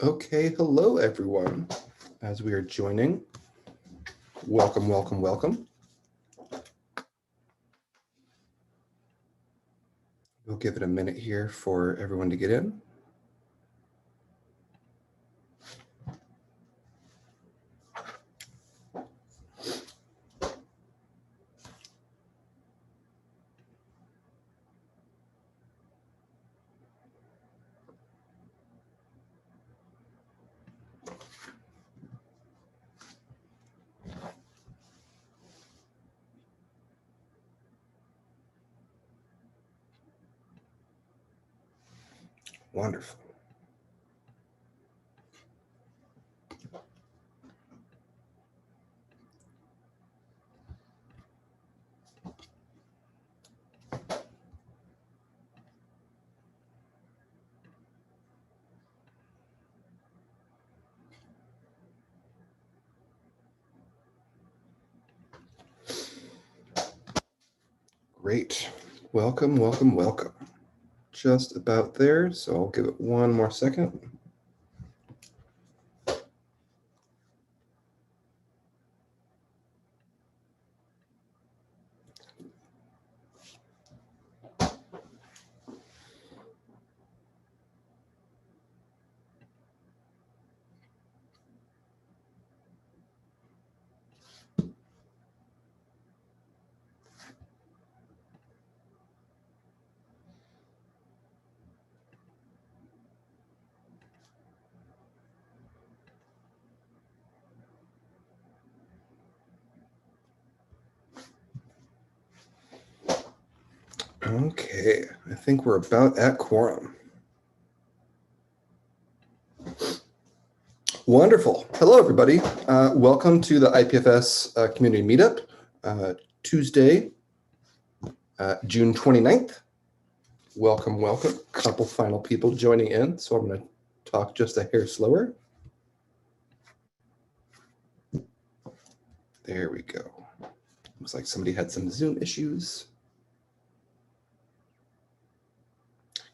Okay, hello everyone. As we are joining, welcome, welcome, welcome. We'll give it a minute here for everyone to get in. Wonderful. Great. Welcome, welcome, welcome. Just about there, so I'll give it one more second. Okay, I think we're about at quorum. Wonderful. Hello, everybody. Welcome to the IPFS Community Meetup, Tuesday, June 29th. Welcome, welcome. Couple final people joining in, so I'm going to talk just a hair slower. There we go. Looks like somebody had some Zoom issues.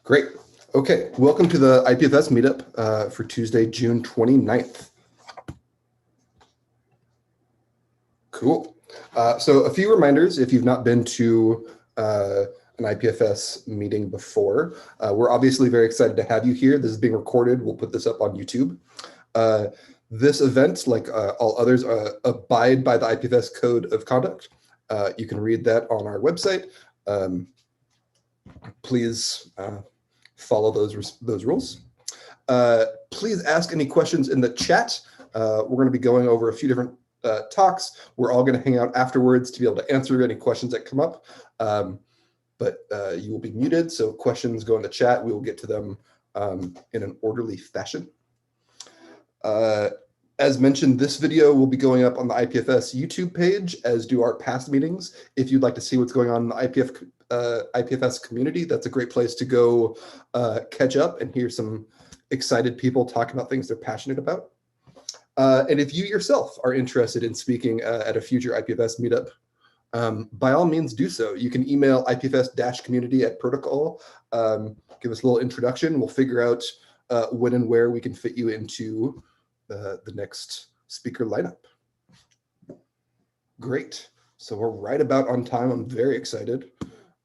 Great. Okay, welcome to the IPFS meetup for Tuesday, June 29th. Cool. So a few reminders if you've not been to an IPFS meeting before. We're obviously very excited to have you here. This is being recorded. We'll put this up on YouTube. This event, like all others, abide by the IPFS Code of Conduct. You can read that on our website. Please follow those rules. Please ask any questions in the chat. We're going to be going over a few different talks. We're all going to hang out afterwards to be able to answer any questions that come up. But you will be muted, so questions go in the chat. We will get to them in an orderly fashion. As mentioned, this video will be going up on the IPFS YouTube page, as do our past meetings. If you'd like to see what's going on in the IPFS community, that's a great place to go catch up and hear some excited people talk about things they're passionate about. And if you yourself are interested in speaking at a future IPFS meetup, by all means do so. You can email IPFS-community@protocol. Give us a little introduction. We'll figure out when and where we can fit you into the next speaker lineup. Great. So we're right about on time. I'm very excited.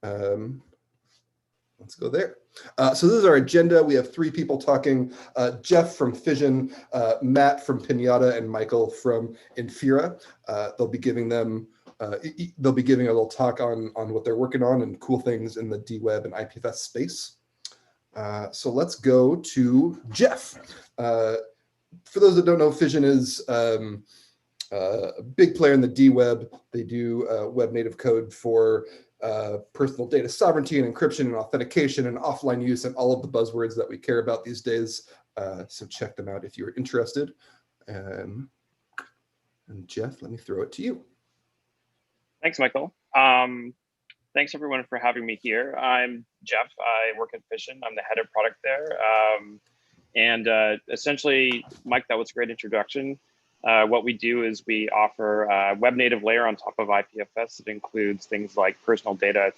Let's go there. So this is our agenda. We have 3 people talking, Jeff from Fission, Matt from Pinata, and Michael from Infura. They'll be giving a little talk on what they're working on and cool things in the DWeb and IPFS space. So let's go to Jeff. For those that don't know, Fission is a big player in the DWeb. They do web native code for personal data sovereignty and encryption and authentication and offline use and all of the buzzwords that we care about these days. So check them out if you're interested. And Jeff, let me throw it to you. Thanks, Michael. Thanks everyone for having me here. I'm Jeff. I work at Fission. I'm the head of product there. Essentially, Mike, that was a great introduction. What we do is we offer a web native layer on top of IPFS. It includes things like personal data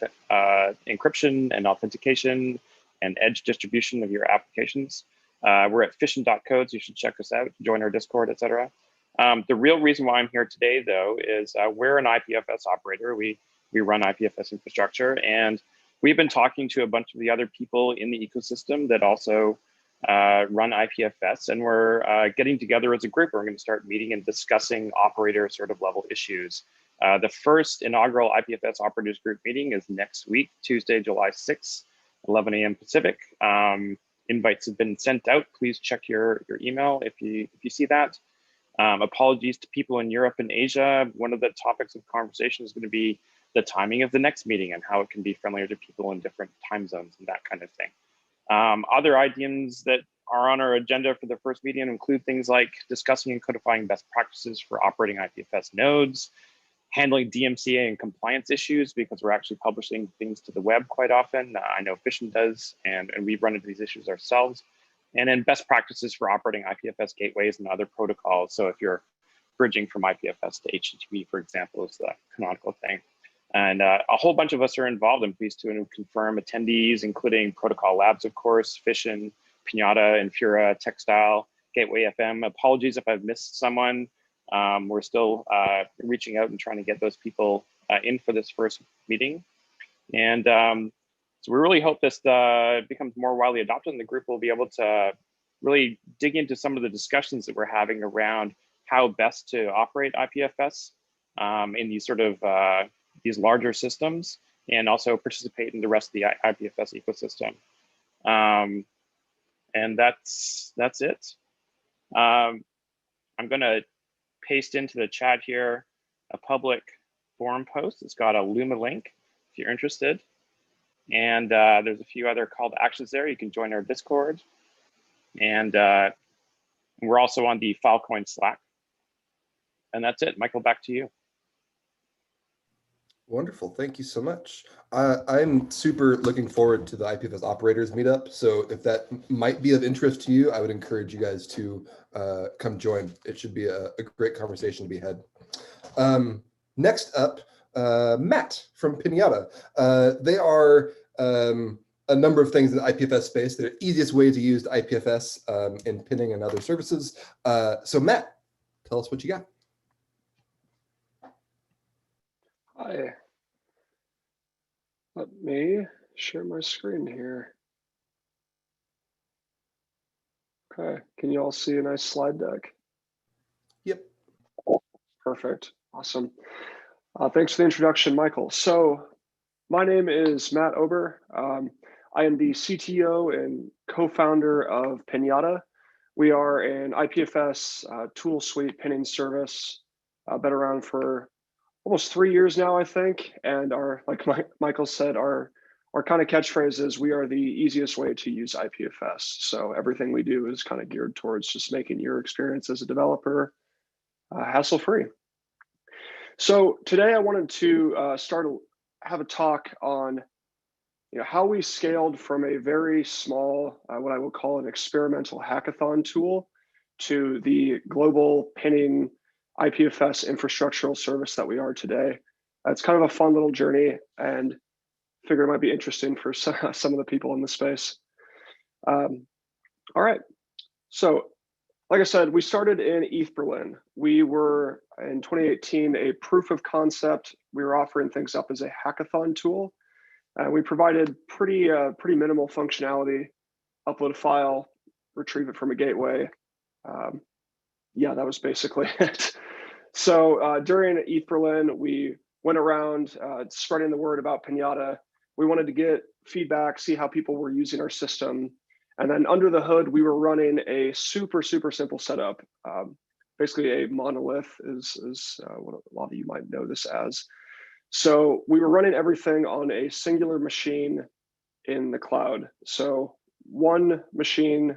encryption and authentication and edge distribution of your applications. We're at fission.code, so you should check us out, join our Discord, etc. The real reason why I'm here today, though, is we're an IPFS operator. We run IPFS infrastructure, and we've been talking to a bunch of the other people in the ecosystem that also run IPFS, and we're getting together as a group. We're going to start meeting and discussing operator sort of level issues. The first inaugural IPFS Operators Group meeting is next week, Tuesday, July 6th, 11 a.m. Pacific. Invites have been sent out. Please check your email if you see that. Apologies to people in Europe and Asia. One of the topics of conversation is going to be the timing of the next meeting and how it can be friendlier to people in different time zones and that kind of thing. Other items that are on our agenda for the first meeting include things like discussing and codifying best practices for operating IPFS nodes, handling DMCA and compliance issues, because we're actually publishing things to the web quite often. I know Fission does, and we've run into these issues ourselves. And then best practices for operating IPFS gateways and other protocols. So if you're bridging from IPFS to HTTP, for example, is the canonical thing. And a whole bunch of us are involved. I'm pleased to confirm attendees, including Protocol Labs, of course, Fission, Pinata, Infura, Textile, Gateway FM. Apologies if I've missed someone. We're still reaching out and trying to get those people in for this first meeting. And so we really hope this becomes more widely adopted, and the group will be able to really dig into some of the discussions that we're having around how best to operate IPFS in these sort of these larger systems, and also participate in the rest of the IPFS ecosystem. And that's it. I'm going to paste into the chat here a public forum post. It's got a Luma link if you're interested. And there's a few other call to actions there. You can join our Discord. And we're also on the Filecoin Slack. And that's it. Michael, back to you. Wonderful. Thank you so much. I'm super looking forward to the IPFS Operators meetup. So if that might be of interest to you, I would encourage you guys to come join. It should be a great conversation to be had. Next up, Matt from Pinata. They are a number of things in the IPFS space. They're the easiest way to use the IPFS in pinning and other services. So Matt, tell us what you got. Hi. Let me share my screen here. Okay, can you all see a nice slide deck? Yep. Perfect, awesome. Thanks for the introduction, Michael. So my name is Matt Ober. I am the CTO and co-founder of Pinata. We are an IPFS tool suite pinning service, been around for almost 3 years now, I think. And like Michael said, our kind of catchphrase is we are the easiest way to use IPFS. So everything we do is kind of geared towards just making your experience as a developer hassle-free. So today I wanted to have a talk on how we scaled from a very small, what I will call an experimental hackathon tool, to the global pinning IPFS infrastructural service that we are today. It's kind of a fun little journey, and I figure it might be interesting for some of the people in the space. All right, so like I said, we started in ETH Berlin. We were, in 2018, a proof of concept. We were offering things up as a hackathon tool. We provided pretty minimal functionality: upload a file, retrieve it from a gateway. Yeah, that was basically it. So during ETH Berlin, we went around spreading the word about Pinata. We wanted to get feedback, see how people were using our system. And then under the hood, we were running a super simple setup. Basically a monolith is what a lot of you might know this as. So we were running everything on a singular machine in the cloud. So one machine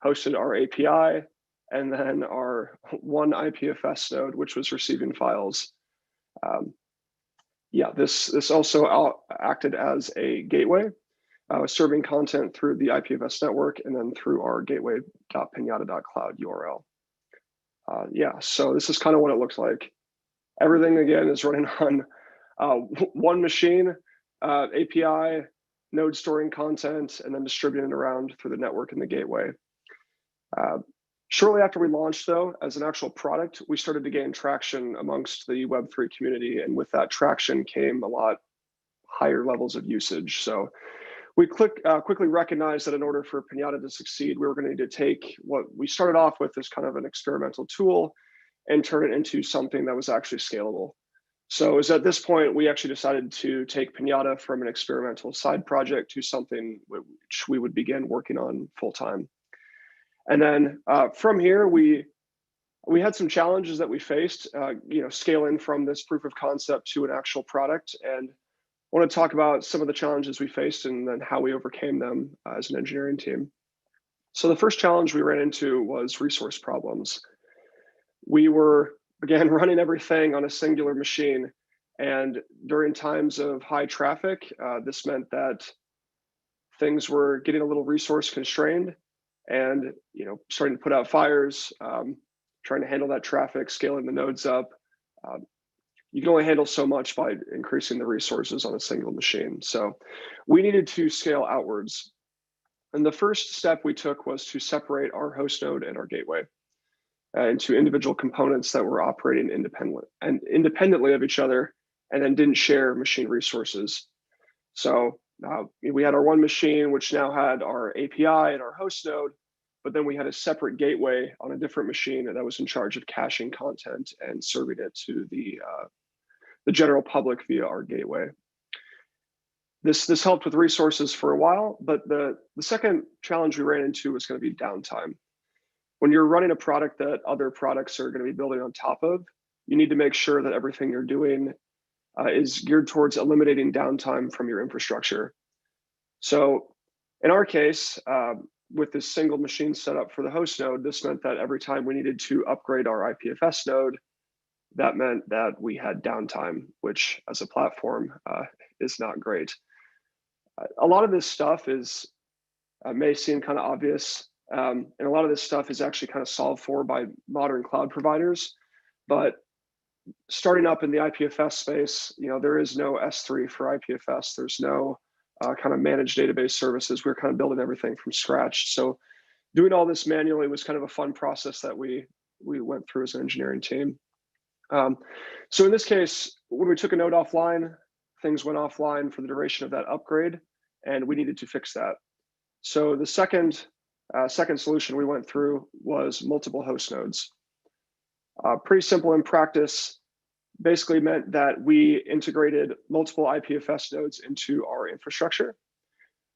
hosted our API, and then our one IPFS node, which was receiving files. Yeah, this also acted as a gateway, serving content through the IPFS network and then through our gateway.pinata.cloud URL. Yeah, so this is kind of what it looks like. Everything, again, is running on one machine, API, node storing content, and then distributing it around through the network and the gateway. Shortly after we launched, though, as an actual product, we started to gain traction amongst the Web3 community. And with that traction came a lot higher levels of usage. So we quickly recognized that in order for Pinata to succeed, we were going to need to take what we started off with as kind of an experimental tool and turn it into something that was actually scalable. So it was at this point, we actually decided to take Pinata from an experimental side project to something which we would begin working on full time. And then from here, we had some challenges that we faced, scaling from this proof of concept to an actual product. And I want to talk about some of the challenges we faced and then how we overcame them as an engineering team. So the first challenge we ran into was resource problems. We were, again, running everything on a singular machine. And during times of high traffic, this meant that things were getting a little resource constrained and starting to put out fires, trying to handle that traffic, scaling the nodes up. You can only handle so much by increasing the resources on a single machine. So we needed to scale outwards. And the first step we took was to separate our host node and our gateway into individual components that were operating independently of each other, and then didn't share machine resources. So we had our one machine, which now had our API and our host node, but then we had a separate gateway on a different machine that was in charge of caching content and serving it to the general public via our gateway. This helped with resources for a while, but the second challenge we ran into was going to be downtime. When you're running a product that other products are going to be building on top of, you need to make sure that everything you're doing is geared towards eliminating downtime from your infrastructure. So in our case, with this single machine setup for the host node, this meant that every time we needed to upgrade our IPFS node, that meant that we had downtime, which as a platform is not great. A lot of this stuff may seem kind of obvious, and a lot of this stuff is actually kind of solved for by modern cloud providers. But starting up in the IPFS space, there is no S3 for IPFS. There's no kind of managed database services. We're kind of building everything from scratch. So doing all this manually was kind of a fun process that we went through as an engineering team. So in this case, when we took a node offline, things went offline for the duration of that upgrade, and we needed to fix that. So the second solution we went through was multiple host nodes. Pretty simple in practice, basically meant that we integrated multiple IPFS nodes into our infrastructure,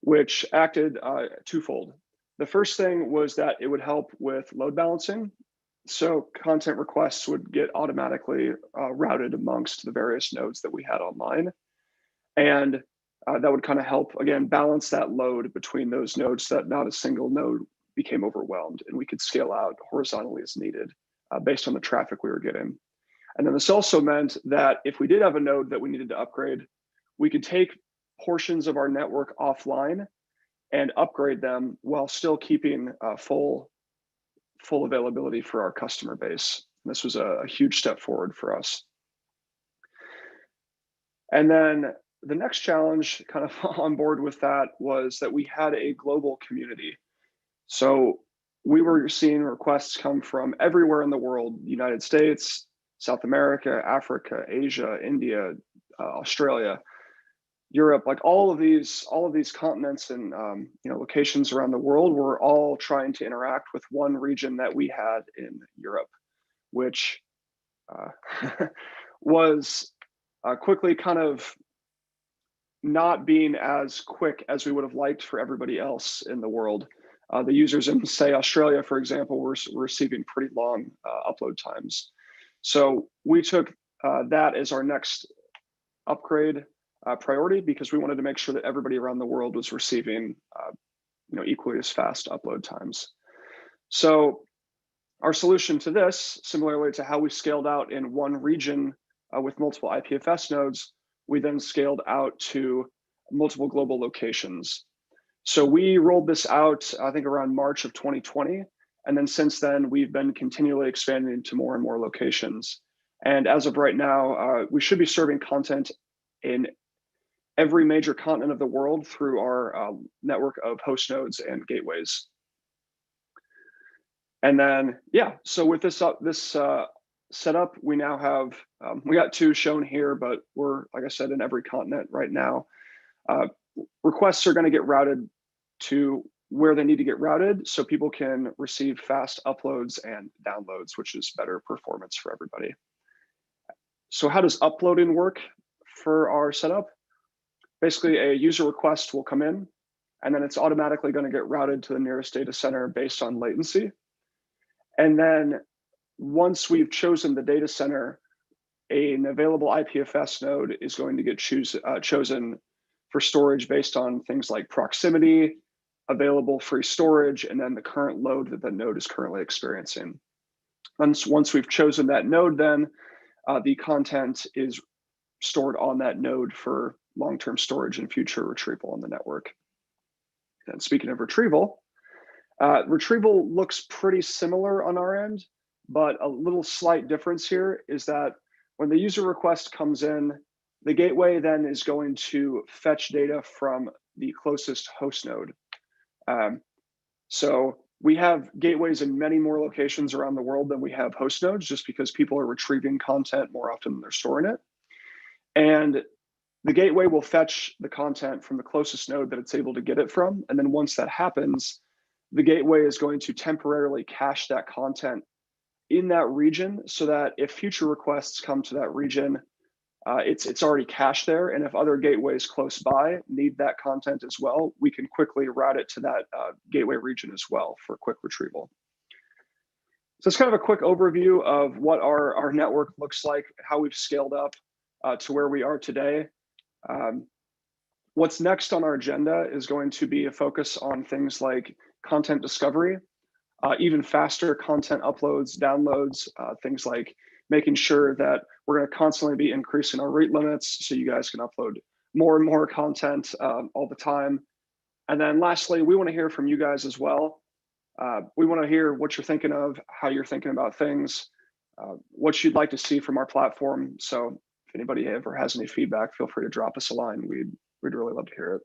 which acted twofold. The first thing was that it would help with load balancing. So content requests would get automatically routed amongst the various nodes that we had online. And that would kind of help, again, balance that load between those nodes so that not a single node became overwhelmed and we could scale out horizontally as needed based on the traffic we were getting. And then this also meant that if we did have a node that we needed to upgrade, we could take portions of our network offline and upgrade them while still keeping full availability for our customer base. And this was a huge step forward for us. And then the next challenge kind of on board with that was that we had a global community. So we were seeing requests come from everywhere in the world: United States, South America, Africa, Asia, India, Australia, Europe. Like all of these continents and locations around the world were all trying to interact with one region that we had in Europe, which was quickly kind of not being as quick as we would have liked for everybody else in the world. The users in, say, Australia, for example, were receiving pretty long upload times. So we took that as our next upgrade priority, because we wanted to make sure that everybody around the world was receiving equally as fast upload times. So our solution to this, similarly to how we scaled out in one region with multiple IPFS nodes, we then scaled out to multiple global locations. So we rolled this out, I think, around March of 2020. And then since then, we've been continually expanding into more and more locations. And as of right now, we should be serving content in every major continent of the world through our network of host nodes and gateways. And then, yeah, so with this setup, we now have, we got 2 shown here, but we're, like I said, in every continent right now. Requests are going to get routed to where they need to get routed so people can receive fast uploads and downloads, which is better performance for everybody. So how does uploading work for our setup? Basically, a user request will come in, and then it's automatically going to get routed to the nearest data center based on latency. And then once we've chosen the data center, an available IPFS node is going to get chosen for storage based on things like proximity, available free storage, and then the current load that the node is currently experiencing. Once we've chosen that node, then the content is stored on that node for long-term storage and future retrieval on the network. And speaking of retrieval, retrieval looks pretty similar on our end, but a little slight difference here is that when the user request comes in, the gateway then is going to fetch data from the closest host node. So we have gateways in many more locations around the world than we have host nodes, just because people are retrieving content more often than they're storing it. And the gateway will fetch the content from the closest node that it's able to get it from. And then once that happens, the gateway is going to temporarily cache that content in that region so that if future requests come to that region, it's already cached there. And if other gateways close by need that content as well, we can quickly route it to that gateway region as well for quick retrieval. So it's kind of a quick overview of what our network looks like, how we've scaled up to where we are today. What's next on our agenda is going to be a focus on things like content discovery, even faster content uploads, downloads, things like making sure that we're going to constantly be increasing our rate limits so you guys can upload more and more content all the time. And then lastly, we want to hear from you guys as well. We want to hear what you're thinking of, how you're thinking about things, what you'd like to see from our platform. So if anybody ever has any feedback, feel free to drop us a line. We'd really love to hear it.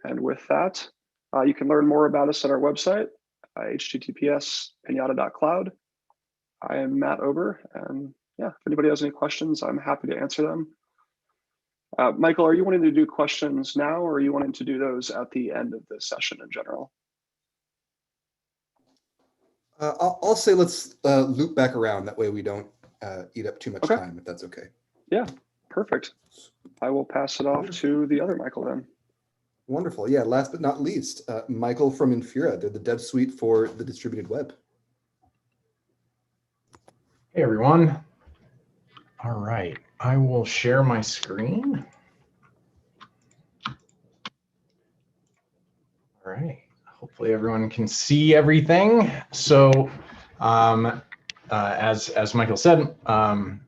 And with that, you can learn more about us at our website, https://pinata.cloud. I am Matt Ober, and yeah, if anybody has any questions, I'm happy to answer them. Michael, are you wanting to do questions now, or are you wanting to do those at the end of the session in general? I'll say let's loop back around. That way we don't eat up too much time, if that's okay. Yeah, perfect. I will pass it off to the other Michael then. Wonderful. Yeah, last but not least, Michael from Infura. They're the dev suite for the distributed web. Hey, everyone. All right, I will share my screen. All right, hopefully everyone can see everything. So as Michael said, I'm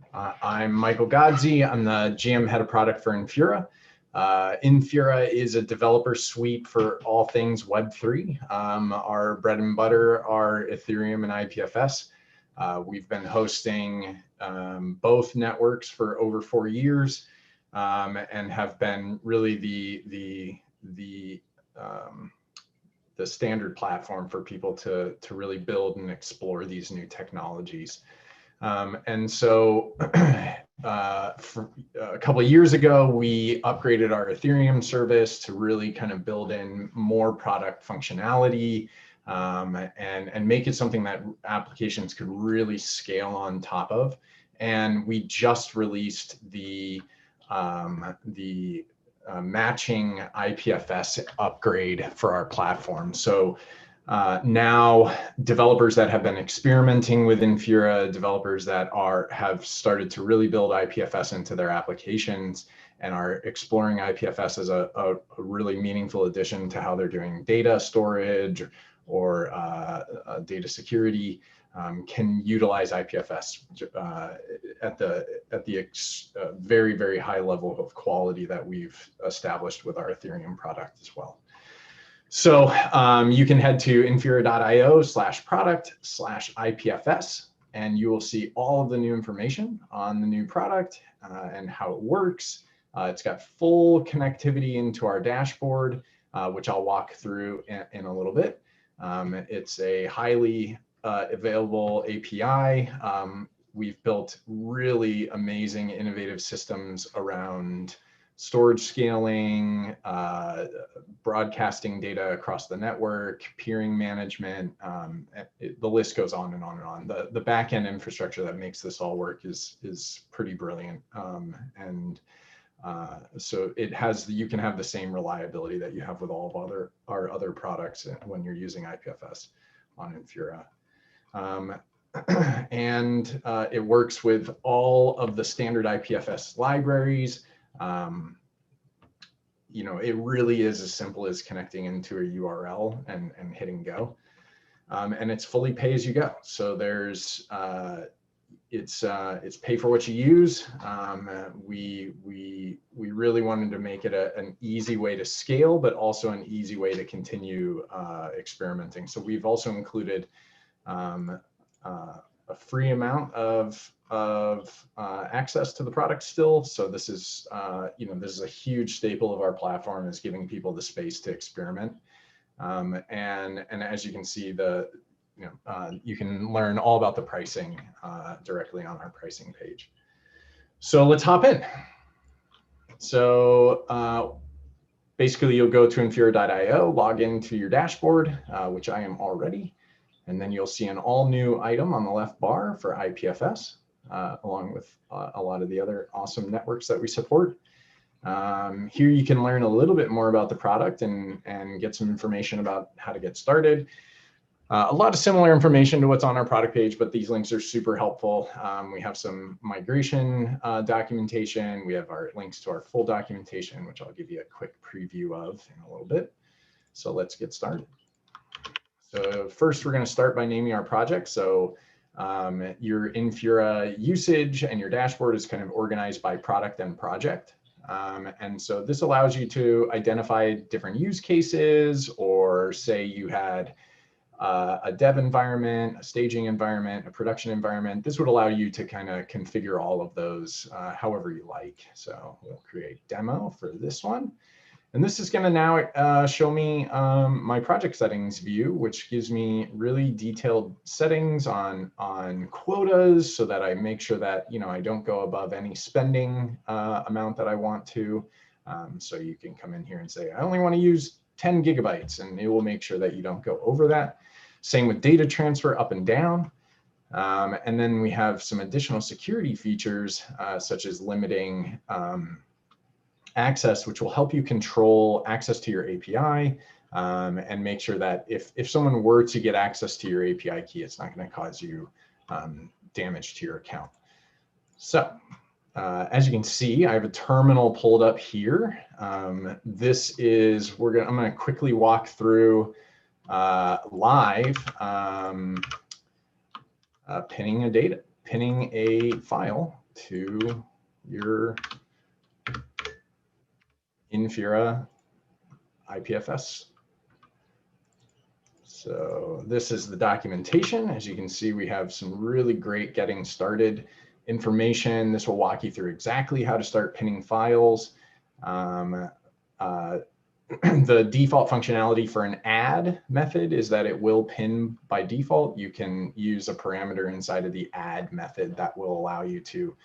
Michael Godsey. I'm the GM head of product for Infura. Infura is a developer suite for all things Web3. Our bread and butter are Ethereum and IPFS. We've been hosting both networks for over 4 years and have been really the standard platform for people to really build and explore these new technologies. And so for a couple of years ago, we upgraded our Ethereum service to really kind of build in more product functionality and make it something that applications could really scale on top of. And we just released the matching IPFS upgrade for our platform. So now developers that have been experimenting with Infura, developers that have started to really build IPFS into their applications and are exploring IPFS as a really meaningful addition to how they're doing data storage or data security, can utilize IPFS at the very, very high level of quality that we've established with our Ethereum product as well. So you can head to infura.io/product/IPFS, and you will see all of the new information on the new product and how it works. It's got full connectivity into our dashboard, which I'll walk through in a little bit. It's a highly available API. We've built really amazing, innovative systems around storage scaling, broadcasting data across the network, peering management. The list goes on and on and on. The backend infrastructure that makes this all work is pretty brilliant. So it has, you can have the same reliability that you have with all of our other products when you're using IPFS on Infura. And it works with all of the standard IPFS libraries. You know, it really is as simple as connecting into a URL and hitting go. And it's fully pay as you go. So there's, it's pay for what you use. We really wanted to make it an easy way to scale, but also an easy way to continue experimenting. So we've also included a free amount of access to the product still. So this is, you know, this is a huge staple of our platform, is giving people the space to experiment. And as you can see, you can learn all about the pricing directly on our pricing page. So let's hop in. So basically, you'll go to infura.io, log into your dashboard, which I am already. And then you'll see an all new item on the left bar for IPFS, along with a lot of the other awesome networks that we support. Here you can learn a little bit more about the product and get some information about how to get started. A lot of similar information to what's on our product page, but these links are super helpful. We have some migration documentation. We have our links to our full documentation, which I'll give you a quick preview of in a little bit. So let's get started. So first, we're going to start by naming our project. So your Infura usage and your dashboard is kind of organized by product and project. And so this allows you to identify different use cases, or say you had a dev environment, a staging environment, a production environment. This would allow you to kind of configure all of those however you like. So we'll create demo for this one. And this is going to now show me my project settings view, which gives me really detailed settings on quotas, so that I make sure that, you know, I don't go above any spending amount that I want to. So you can come in here and say, I only want to use 10 gigabytes, and it will make sure that you don't go over that. Same with data transfer up and down. And then we have some additional security features, such as limiting access, which will help you control access to your API and make sure that if someone were to get access to your API key, it's not going to cause you damage to your account. So as you can see, I have a terminal pulled up here. This is, I'm going to quickly walk through live pinning a file to your Infura IPFS. So this is the documentation. As you can see, we have some really great getting started information. This will walk you through exactly how to start pinning files. The default functionality for an add method is that it will pin by default. You can use a parameter inside of the add method that will allow you to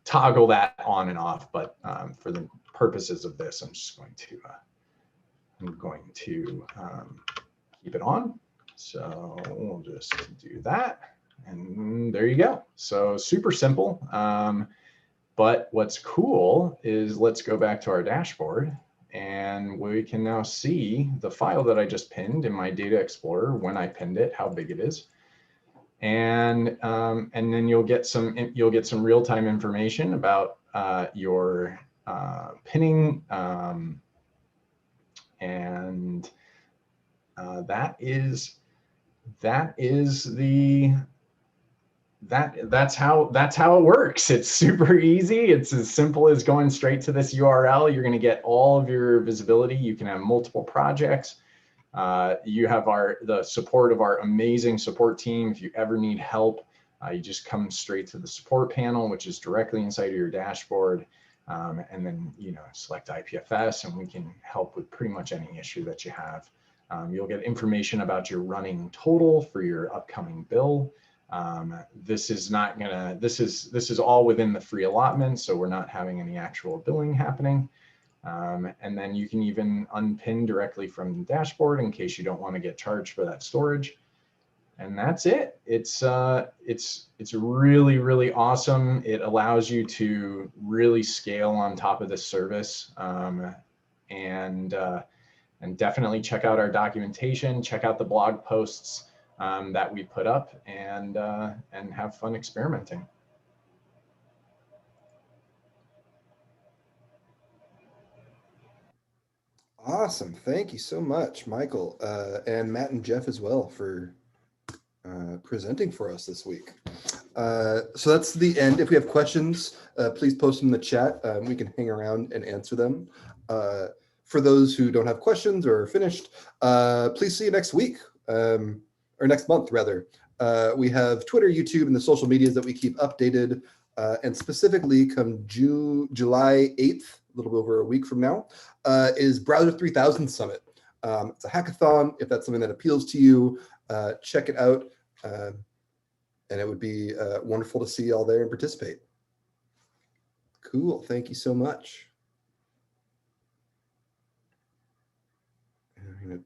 toggle that on and off. But for the purposes of this, I'm just going to keep it on. So we'll just do that. And there you go. So super simple. But what's cool is, let's go back to our dashboard, and we can now see the file that I just pinned in my Data Explorer, when I pinned it, how big it is. And then you'll get some real-time information about your pinning, and that's how it works. It's super easy. It's as simple as going straight to this URL. You're going to get all of your visibility. You can have multiple projects. You have the support of our amazing support team. If you ever need help, you just come straight to the support panel, which is directly inside of your dashboard. And then, select IPFS, and we can help with pretty much any issue that you have You'll get information about your running total for your upcoming bill. This is not gonna, this is all within the free allotment, so we're not having any actual billing happening. And then you can even unpin directly from the dashboard in case you don't want to get charged for that storage. And that's it. It's really, really awesome. It allows you to really scale on top of this service. And definitely check out our documentation, check out the blog posts that we put up, and have fun experimenting. Awesome. Thank you so much, Michael, and Matt and Jeff as well for presenting for us this week. So that's the end. If we have questions, please post them in the chat. We can hang around and answer them. For those who don't have questions or are finished, please see you next week, or next month, rather. We have Twitter, YouTube, and the social medias that we keep updated. And specifically, come July 8th, a little bit over a week from now, is Browser 3000 Summit. It's a hackathon. If that's something that appeals to you, check it out. And it would be wonderful to see you all there and participate. Cool. Thank you so much. I'm gonna